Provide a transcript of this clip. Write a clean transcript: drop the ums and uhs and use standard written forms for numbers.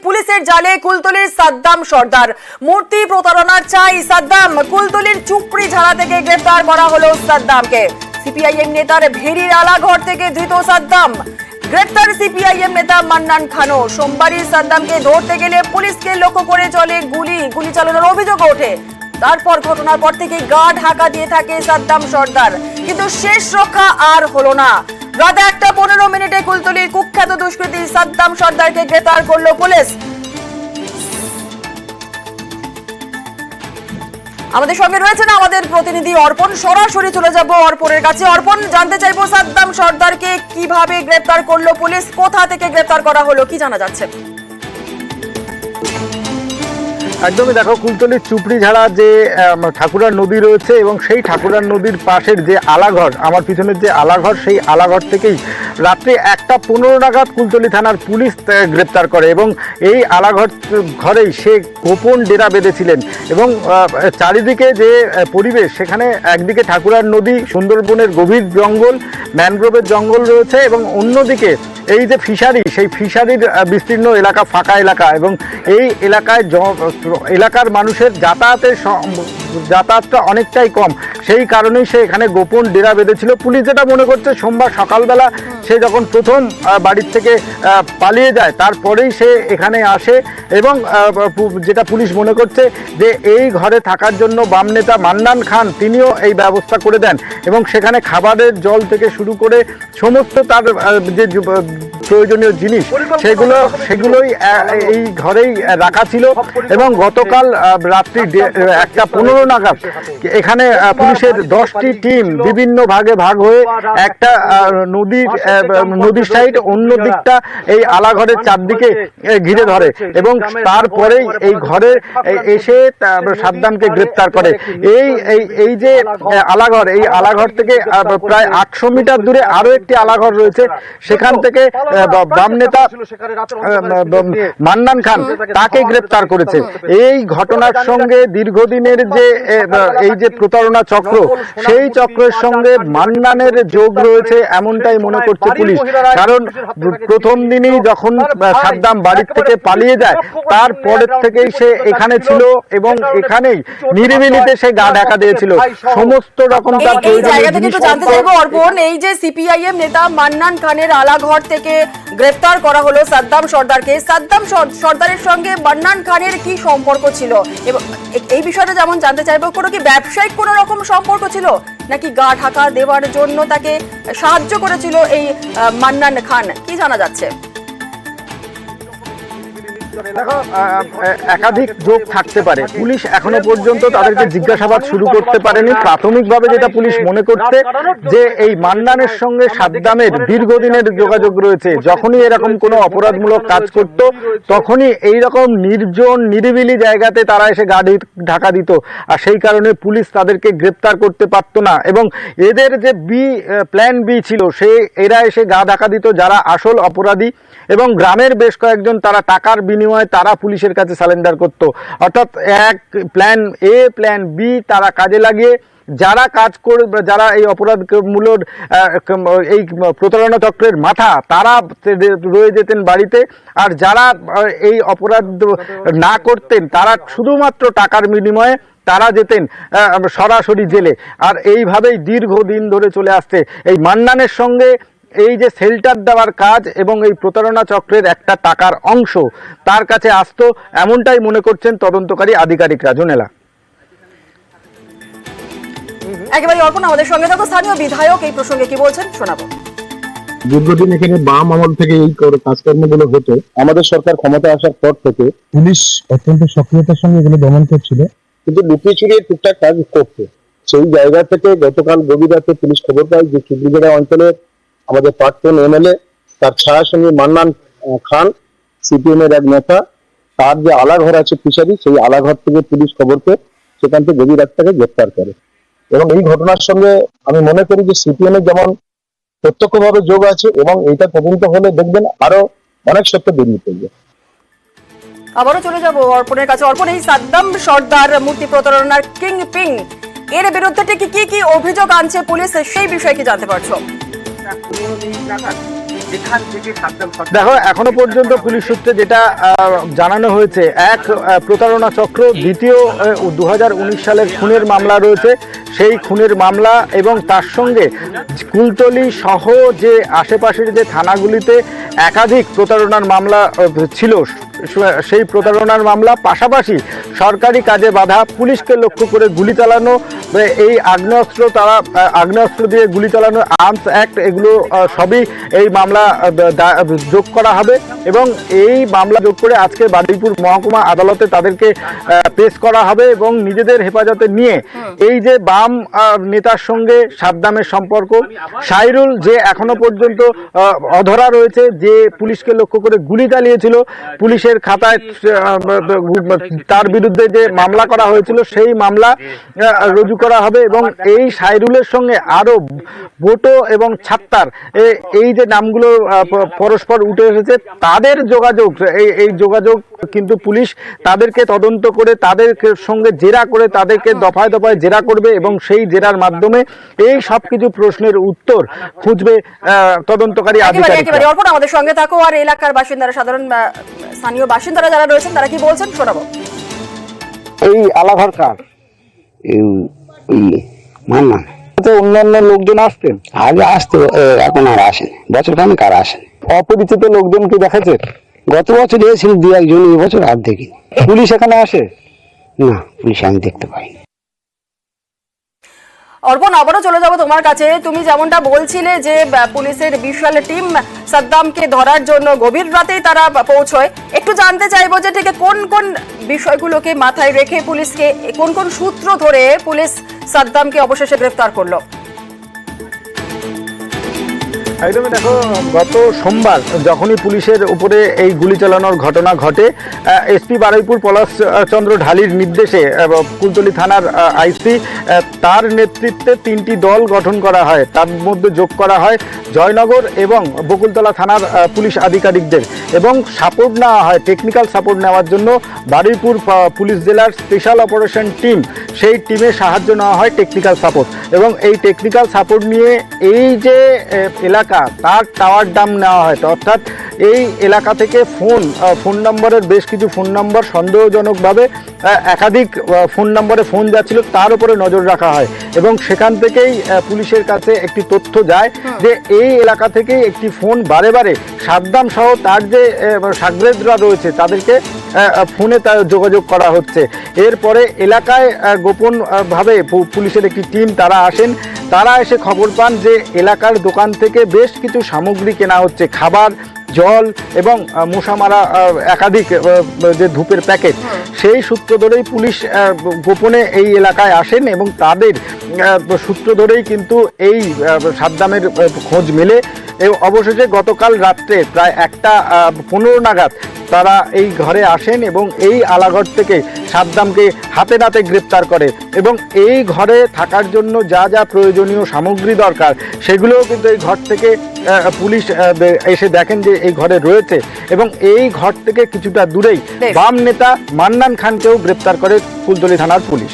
পুলিশের জালে কুলতলির সাদ্দাম সর্দার। মূর্তি প্রতারণার চাই সাদ্দাম। কুলতলির চুপড়ি ঝাড়া থেকে গ্রেফতার করা হলো সাদ্দামকে। সিপিআইএম নেতার ভেড়ির আলাঘর থেকে ধৃত সাদ্দাম। গ্রেফতার সিপিআইএম নেতা মান্নান খানও। সোমবারই সাদ্দামকে ধরতে গেলে পুলিশকে লক্ষ্য করে চলে গুলি চালানোর অভিযোগ ওঠে। তারপর ঘটনার পর থেকে গা ঢাকা দিয়ে থাকে সাদ্দাম সর্দার, কিন্তু শেষ রক্ষা আর হলো না। রাত 1:15 কুলতলির কুখ্যাত দুষ্কৃতী সাদ্দাম সর্দারকে গ্রেফতার করলো পুলিশ। আমাদের সঙ্গে রয়েছেন আমাদের প্রতিনিধি অর্পণ। সরাসরি চলে যাব অর্পণের কাছে। অর্পণ, জানতে চাইবো সাদ্দাম সর্দারকে কিভাবে গ্রেফতার করলো পুলিশ, কোথা থেকে গ্রেফতার করা হলো, কি জানা যাচ্ছে? একদমই দেখো, কুলতলির চুপড়ি ঝাড়া যে ঠাকুরার নদী রয়েছে এবং সেই ঠাকুরার নদীর পাশের যে আলাঘর, আমার পিছনের যে আলাঘর, সেই আলাঘর থেকেই রাত্রি 1:15 নাগাদ কুলতলি থানার পুলিশ গ্রেপ্তার করে এবং এই ঘরেই সে গোপন ডেরা বেঁধেছিলেন। এবং চারিদিকে যে পরিবেশ, সেখানে একদিকে ঠাকুরার নদী, সুন্দরবনের গভীর জঙ্গল, ম্যানগ্রোভের জঙ্গল রয়েছে এবং অন্যদিকে এই যে ফিশারি, সেই ফিশারির বিস্তীর্ণ এলাকা, ফাঁকা এলাকা, এবং এই এলাকার মানুষের যাতায়াতটা অনেকটাই কম। সেই কারণেই সে এখানে গোপন ডেরা বেঁধেছিল। পুলিশ যেটা মনে করছে, সোমবার সকালবেলা সে যখন প্রথম বাড়ির থেকে পালিয়ে যায়, তারপরেই সে এখানে আসে এবং যেটা পুলিশ মনে করছে যে এই ঘরে থাকার জন্য বাম নেতা মান্নান খান তিনিও এই ব্যবস্থা করে দেন এবং সেখানে খাবারের জল থেকে শুরু করে সমস্ত তার যে প্রয়োজনীয় জিনিস সেগুলোই এই ঘরেই রাখা ছিল। এবং গতকাল রাত্রি 1:15 নাগাদ এখানে পুলিশের 10টি টিম বিভিন্ন ভাগে ভাগ হয়ে একটা নদীর সাইড, অন্য দিকটা এই আলাঘরের চারদিকে ঘিরে ধরে এবং তারপরেই এই ঘরে এসে সাদ্দামকে গ্রেপ্তার করে। এই যে আলাঘর, এই আলাঘর থেকে প্রায় 800 মিটার দূরে আরো একটি আলাঘর রয়েছে। সেখান থেকে বাম নেতা মান্নান খান তাকে গ্রেপ্তার করেছে। এই ঘটনার সঙ্গে দীর্ঘদিনের যে এই যে প্রতারণা চক্র, সেই চক্রের সঙ্গে মান্নানের যোগ রয়েছে এমনটাই মনে করছে পুলিশ। কারণ প্রথম দিনই যখন সাদ্দাম বাড়ির থেকে পালিয়ে যায়, তারপরের থেকেই সে এখানে ছিল এবং এখানেই নিরিবিলিতে সে গা ঢাকা দিয়েছিল। সমস্ত রকম তার জায়গা থেকে তো জানতে চাইবো অর্পণ, এই যে সিপিআইএম নেতা মান্নান খানের আলাঘর থেকে গ্রেফতার করা হলো সাদ্দাম সর্দারকে, সাদ্দাম সর্দারের সঙ্গে মান্নান খানের কি সম্পর্ক ছিল? এবং এই বিষয়টা যেমন জানতে চাইবো, কোনো কি ব্যবসায়িক কোনো রকম সম্পর্ক ছিল, নাকি গা ঢাকা দেওয়ার জন্য তাকে সাহায্য করেছিল এই মান্নান খান, কি জানা যাচ্ছে? দেখো, একাধিক যোগ থাকতে পারে। পুলিশ এখনো পর্যন্ত তাদেরকে জিজ্ঞাসাবাদ শুরু করতে পারেনি। প্রাথমিকভাবে যেটা পুলিশ মনে করছে যে এই মান্নানের সঙ্গে সাদ্দামের দীর্ঘদিনের যোগাযোগ রয়েছে। যখনই এরকম কোনো অপরাধমূলক কাজ করত, তখনই এইরকম নির্জন নিরিবিলি জায়গাতে তারা এসে গা ঢাকা দিত, আর সেই কারণে পুলিশ তাদেরকে গ্রেপ্তার করতে পারত না। এবং এদের যে প্ল্যান বি ছিল, এরা এসে গা ঢাকা দিত যারা আসল অপরাধী, এবং গ্রামের বেশ কয়েকজন তারা টাকার বিনিময়ে তারা পুলিশের কাছে সারেন্ডার করত। অর্থাৎ এক প্ল্যান এ, প্ল্যান বি তারা কাজে লাগিয়ে যারা কাজ করবে, যারা এই অপরাধমূলক এই প্রতারণা চক্রের মাথা, তারা রয়ে যেতেন বাড়িতে, আর যারা এই অপরাধ না করতেন তারা শুধুমাত্র টাকার বিনিময়ে তারা যেতেন সরাসরি জেলে। আর এইভাবেই দীর্ঘদিন ধরে চলে আসছে। এই মান্নানের সঙ্গে এই যে শেল্টার দেওয়ার কাজ এবং এই প্রতারণা চক্রের একটা টাকার অংশ তার কাছে আসতো, এমনটাই মনে করছেন তদন্তকারী আধিকারিকরা। জোনেলা, একেবারে অর্পণ, আমাদের সঙ্গে থাকো। স্থানীয় বিধায়ক এই প্রসঙ্গে কি বলছেন শোনাবো। দীর্ঘদিন এখানে বাম আমল থেকে এই কাজকর্মগুলো হতো। আমাদের সরকার ক্ষমতা আসার পর থেকে পুলিশ অত্যন্ত সক্রিয়তার সঙ্গে এগুলো দমন করছিল, কিন্তু লুকিয়ে চুরিয়ে টুকটাক কাজ করতো। সেই জায়গা থেকে গতকাল গভীর রাতে পুলিশ খবর পায় যে চুবড়িজেড়া অঞ্চলের আমাদের প্রাক্তন এমএলএ, তার ছায়াসঙ্গী মান্নান খান, সিপিএম এর এক নেতা, তার যে আলাঘর আছে ফিশারি, সেই আলাঘর থেকে পুলিশ খবর পেয়ে সেখান থেকে গভীর রাত থেকে গ্রেপ্তার করে। এবং এই ঘটনার সঙ্গে আমি মনে করি যে সিপিএম এর যেমন প্রত্যক্ষভাবে যোগ আছে, এবং এইটা তদন্ত হলে দেখবেন আরো অনেক সত্য বেরিয়ে পড়বে। আবারও চলে যাব অর্পণের কাছে। অর্পণ, এই সাদ্দাম সর্দার মূর্তি প্রতারণার কিং পিং, এর বিরুদ্ধে কি কি অভিযোগ আনছে পুলিশ, সেই বিষয়ে কি জানতে পারছো? এখান থেকে দেখো, এখনো পর্যন্ত পুলিশ সূত্রে যেটা জানানো হয়েছে, এক প্রতারণা চক্র, দ্বিতীয় 2019 সালের খুনের মামলা রয়েছে, সেই খুনের মামলা এবং তার সঙ্গে কুলতলি সহ যে আশেপাশের যে থানাগুলিতে একাধিক প্রতারণার মামলা ছিল, সেই প্রতারণার মামলা, পাশাপাশি সরকারি কাজে বাধা, পুলিশকে লক্ষ্য করে গুলি চালানো, এই আগ্নেয়াস্ত্র দিয়ে গুলি চালানো, আর্মস অ্যাক্ট, এগুলো সবই এই মামলা যোগ করা হবে এবং এই মামলা যোগ করে আজকে বারুইপুর মহকুমা আদালতে তাদেরকে পেশ করা হবে এবং নিজেদের হেফাজতে নিয়ে এই যে বাম নেতার সঙ্গে সাদ্দামের সম্পর্ক, সাইরুল যে এখনো পর্যন্ত অধরা রয়েছে, যে পুলিশকে লক্ষ্য করে গুলি চালিয়েছিল, পুলিশের খাতায় তার বিরুদ্ধে যে মামলা করা হয়েছিল সেই মামলা রুজু করা হবে এবং এই সাইরুলের সঙ্গে আরো বোটো এবং ছাত্তার, এই যে নামগুলো পরস্পর উঠে এসেছে, তাদের যোগাযোগ, এই যোগাযোগ কিন্তু পুলিশ তাদেরকে তদন্ত করে, তাদের সঙ্গে জেরা করে, তাদেরকে দফায় দফায় জেরা করবে এবং সেই জেরার মাধ্যমে এই সব কিছু প্রশ্নের উত্তর খুঁজবে তদন্তকারী আধিকারিকরা। অর্পণ, আমাদের সঙ্গে থাকো আর এলাকার বাসিন্দারা, সাধারণ স্থানীয় বাসিন্দারা যারা রয়েছেন তারা কি বলছেন শোনাবো। এই আলাঘর কার? মান্না অন্যান্য লোকজন আসতেন? আগে আসতো, এখন আর আসেন, বছর খানিক আর আসেন। অপরিচিত লোকজন কি দেখেছে? গত বছর এসেছিল দু একজন, এই বছর আর দেখি। পুলিশ এখানে আসে না, পুলিশ আমি দেখতে পাই। অর্পণ, আবারও চলে যাবো তোমার কাছে। তুমি যেমনটা বলছিলে যে পুলিশের বিশাল টিম সাদ্দামকে ধরার জন্য গভীর রাতেই তারা পৌঁছয়, একটু জানতে চাইবো যে ঠিক কোন কোন বিষয়গুলোকে মাথায় রেখে পুলিশকে, কোন কোন সূত্র ধরে পুলিশ সাদ্দামকে অবশেষে গ্রেফতার করলো? একদমই, দেখো, গত সোমবার যখনই পুলিশের উপরে এই গুলি চালানোর ঘটনা ঘটে, এসপি বারুইপুর পলাশ চন্দ্র ঢালির নির্দেশে কুলতলি থানার আইসি, তার নেতৃত্বে 3টি দল গঠন করা হয়, তার মধ্যে যোগ করা হয় জয়নগর এবং বকুলতলা থানার পুলিশ আধিকারিকদের এবং সাপোর্ট নেওয়া হয়, টেকনিক্যাল সাপোর্ট নেওয়ার জন্য বারুইপুর পুলিশ জেলার স্পেশাল অপারেশন টিম, সেই টিমের সাহায্য নেওয়া হয় টেকনিক্যাল সাপোর্ট এবং এই টেকনিক্যাল সাপোর্ট নিয়ে এই যে এলাকা, তার টাওয়ার ডাম নেওয়া হয়, অর্থাৎ এই এলাকা থেকে ফোন নম্বরের বেশ কিছু ফোন নম্বর সন্দেহজনকভাবে একাধিক ফোন নম্বরে ফোন যাচ্ছিল, তার উপরে নজর রাখা হয় এবং সেখান থেকেই পুলিশের কাছে একটি তথ্য যায় যে এই এলাকা থেকে একটি ফোন বারে বারে সাদ্দাম সহ তার যে সাগরেদরা রয়েছে তাদেরকে ফোনে তার যোগাযোগ করা হচ্ছে। এরপরে এলাকায় গোপনভাবে পুলিশের একটি টিম তারা আসেন, তারা এসে খবর পান যে এলাকার দোকান থেকে বেশ কিছু সামগ্রী কেনা হচ্ছে, খাবার, জল এবং মশা মারা একাধিক যে ধূপের প্যাকেট, সেই সূত্র ধরেই পুলিশ গোপনে এই এলাকায় আসেন এবং তাদের সূত্র ধরেই কিন্তু এই সাদ্দামের খোঁজ মেলে। অবশেষে গতকাল রাত্রে প্রায় 1:15 নাগাদ তারা এই ঘরে আসেন এবং এই আলাঘর থেকে সাদ্দামকে হাতে নাতে গ্রেপ্তার করে এবং এই ঘরে থাকার জন্য যা যা প্রয়োজনীয় সামগ্রী দরকার সেগুলোও কিন্তু এই ঘর থেকে পুলিশ এসে দেখেন যে এই ঘরে রয়েছে এবং এই ঘর থেকে কিছুটা দূরেই বাম নেতা মান্নান খানকেও গ্রেপ্তার করে কুলতলি থানার পুলিশ।